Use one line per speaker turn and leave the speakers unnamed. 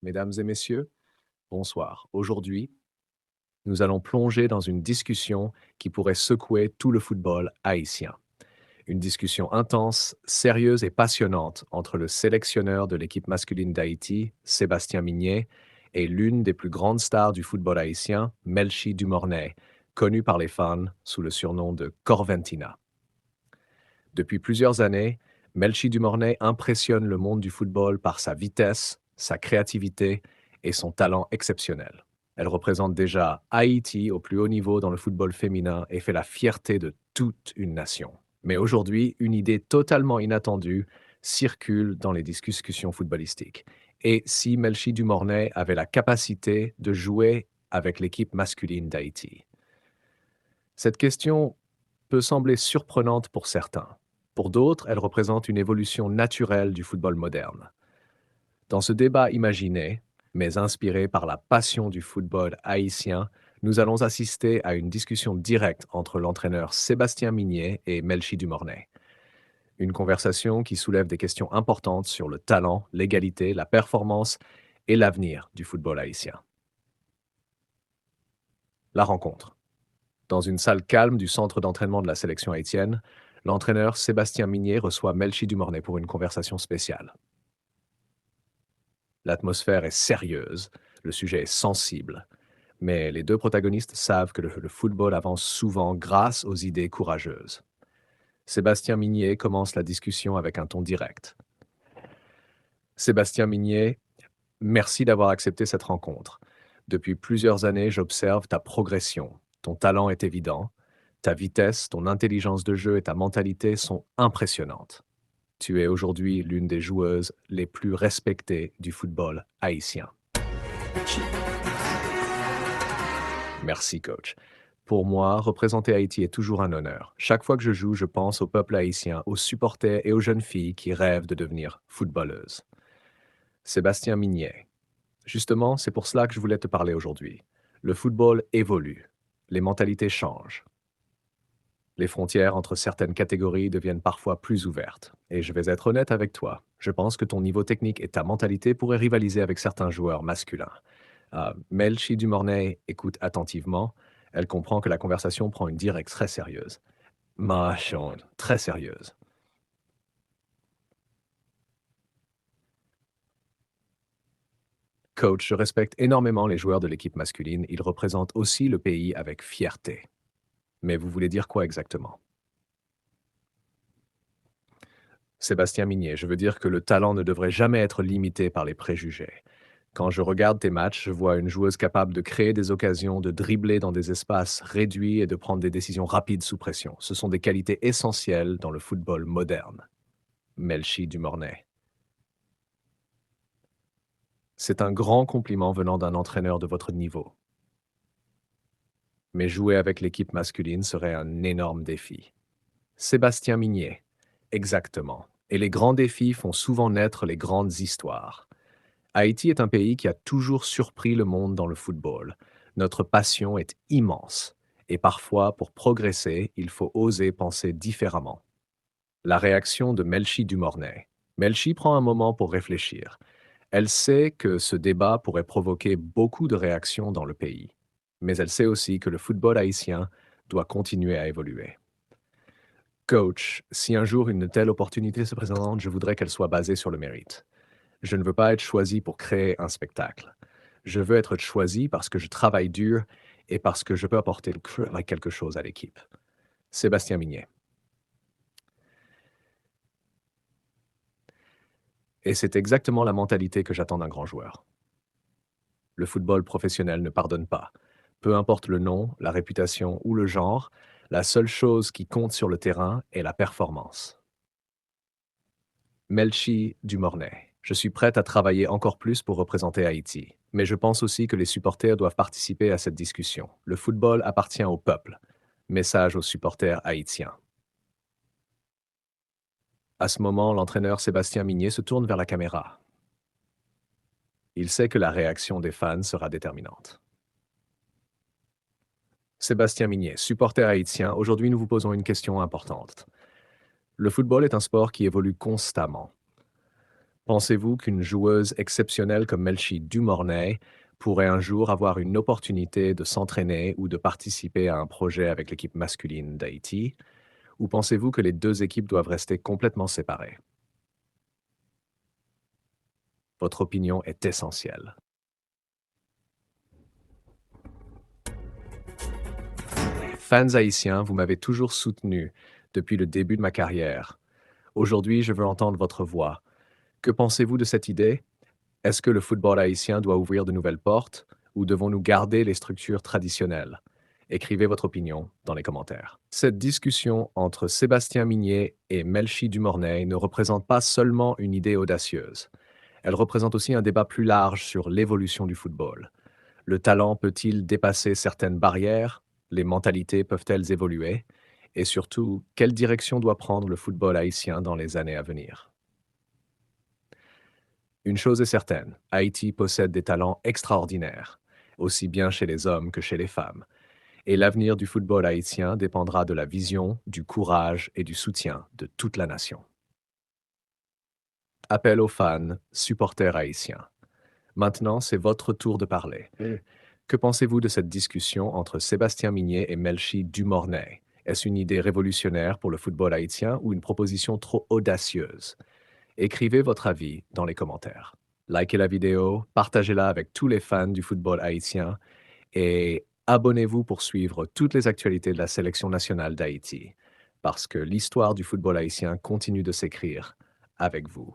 Mesdames et messieurs, bonsoir. Aujourd'hui, nous allons plonger dans une discussion qui pourrait secouer tout le football haïtien. Une discussion intense, sérieuse et passionnante entre le sélectionneur de l'équipe masculine d'Haïti, Sébastien Mignet, et l'une des plus grandes stars du football haïtien, Melchi Dumornay, connu par les fans sous le surnom de Corventina. Depuis plusieurs années, Melchi Dumornay impressionne le monde du football par sa vitesse, sa créativité et son talent exceptionnel. Elle représente déjà Haïti au plus haut niveau dans le football féminin et fait la fierté de toute une nation. Mais aujourd'hui, une idée totalement inattendue circule dans les discussions footballistiques. Et si Melchi Dumornay avait la capacité de jouer avec l'équipe masculine d'Haïti? Cette question peut sembler surprenante pour certains. Pour d'autres, elle représente une évolution naturelle du football moderne. Dans ce débat imaginé, mais inspiré par la passion du football haïtien, nous allons assister à une discussion directe entre l'entraîneur Sébastien Mignet et Melchi Dumornay. Une conversation qui soulève des questions importantes sur le talent, l'égalité, la performance et l'avenir du football haïtien. La rencontre. Dans une salle calme du centre d'entraînement de la sélection haïtienne, l'entraîneur Sébastien Mignet reçoit Melchi Dumornay pour une conversation spéciale. L'atmosphère est sérieuse, le sujet est sensible, mais les deux protagonistes savent que le football avance souvent grâce aux idées courageuses. Sébastien Mignet commence la discussion avec un ton direct. Sébastien Mignet, merci d'avoir accepté cette rencontre. Depuis plusieurs années, j'observe ta progression. Ton talent est évident. Ta vitesse, ton intelligence de jeu et ta mentalité sont impressionnantes. Tu es aujourd'hui l'une des joueuses les plus respectées du football haïtien. Merci, coach. Pour moi, représenter Haïti est toujours un honneur. Chaque fois que je joue, je pense au peuple haïtien, aux supporters et aux jeunes filles qui rêvent de devenir footballeuses. Sébastien Mignet. Justement, c'est pour cela que je voulais te parler aujourd'hui. Le football évolue. Les mentalités changent. Les frontières entre certaines catégories deviennent parfois plus ouvertes. Et je vais être honnête avec toi, je pense que ton niveau technique et ta mentalité pourraient rivaliser avec certains joueurs masculins. Melchi Dumornay écoute attentivement. Elle comprend que la conversation prend une direction très sérieuse. Machon, très sérieuse. Coach, je respecte énormément les joueurs de l'équipe masculine. Ils représentent aussi le pays avec fierté. Mais vous voulez dire quoi exactement? Sébastien Mignet, je veux dire que le talent ne devrait jamais être limité par les préjugés. Quand je regarde tes matchs, je vois une joueuse capable de créer des occasions, de dribbler dans des espaces réduits et de prendre des décisions rapides sous pression. Ce sont des qualités essentielles dans le football moderne. Melchi Dumornay. C'est un grand compliment venant d'un entraîneur de votre niveau. Mais jouer avec l'équipe masculine serait un énorme défi. Sébastien Mignet. Exactement. Et les grands défis font souvent naître les grandes histoires. Haïti est un pays qui a toujours surpris le monde dans le football. Notre passion est immense. Et parfois, pour progresser, il faut oser penser différemment. La réaction de Melchi Dumornay. Melchi prend un moment pour réfléchir. Elle sait que ce débat pourrait provoquer beaucoup de réactions dans le pays. Mais elle sait aussi que le football haïtien doit continuer à évoluer. Coach, si un jour une telle opportunité se présente, je voudrais qu'elle soit basée sur le mérite. Je ne veux pas être choisi pour créer un spectacle. Je veux être choisi parce que je travaille dur et parce que je peux apporter quelque chose à l'équipe. Sébastien Mignet. Et c'est exactement la mentalité que j'attends d'un grand joueur. Le football professionnel ne pardonne pas. Peu importe le nom, la réputation ou le genre, la seule chose qui compte sur le terrain est la performance. Melchi Dumornay. Je suis prête à travailler encore plus pour représenter Haïti. Mais je pense aussi que les supporters doivent participer à cette discussion. Le football appartient au peuple. Message aux supporters haïtiens. À ce moment, l'entraîneur Sébastien Mignet se tourne vers la caméra. Il sait que la réaction des fans sera déterminante. Sébastien Mignet, supporter haïtien, aujourd'hui nous vous posons une question importante. Le football est un sport qui évolue constamment. Pensez-vous qu'une joueuse exceptionnelle comme Melchi Dumornay pourrait un jour avoir une opportunité de s'entraîner ou de participer à un projet avec l'équipe masculine d'Haïti? Ou pensez-vous que les deux équipes doivent rester complètement séparées? Votre opinion est essentielle. Fans haïtiens, vous m'avez toujours soutenu depuis le début de ma carrière. Aujourd'hui, je veux entendre votre voix. Que pensez-vous de cette idée? Est-ce que le football haïtien doit ouvrir de nouvelles portes ou devons-nous garder les structures traditionnelles? Écrivez votre opinion dans les commentaires. Cette discussion entre Sébastien Migné et Melchi Dumornay ne représente pas seulement une idée audacieuse. Elle représente aussi un débat plus large sur l'évolution du football. Le talent peut-il dépasser certaines barrières? Les mentalités peuvent-elles évoluer? Et surtout, quelle direction doit prendre le football haïtien dans les années à venir? Une chose est certaine, Haïti possède des talents extraordinaires, aussi bien chez les hommes que chez les femmes. Et l'avenir du football haïtien dépendra de la vision, du courage et du soutien de toute la nation. Appel aux fans, supporters haïtiens. Maintenant, c'est votre tour de parler. Que pensez-vous de cette discussion entre Sébastien Migné et Melchi Dumornay? Est-ce une idée révolutionnaire pour le football haïtien ou une proposition trop audacieuse? Écrivez votre avis dans les commentaires. Likez la vidéo, partagez-la avec tous les fans du football haïtien et abonnez-vous pour suivre toutes les actualités de la sélection nationale d'Haïti, parce que l'histoire du football haïtien continue de s'écrire avec vous.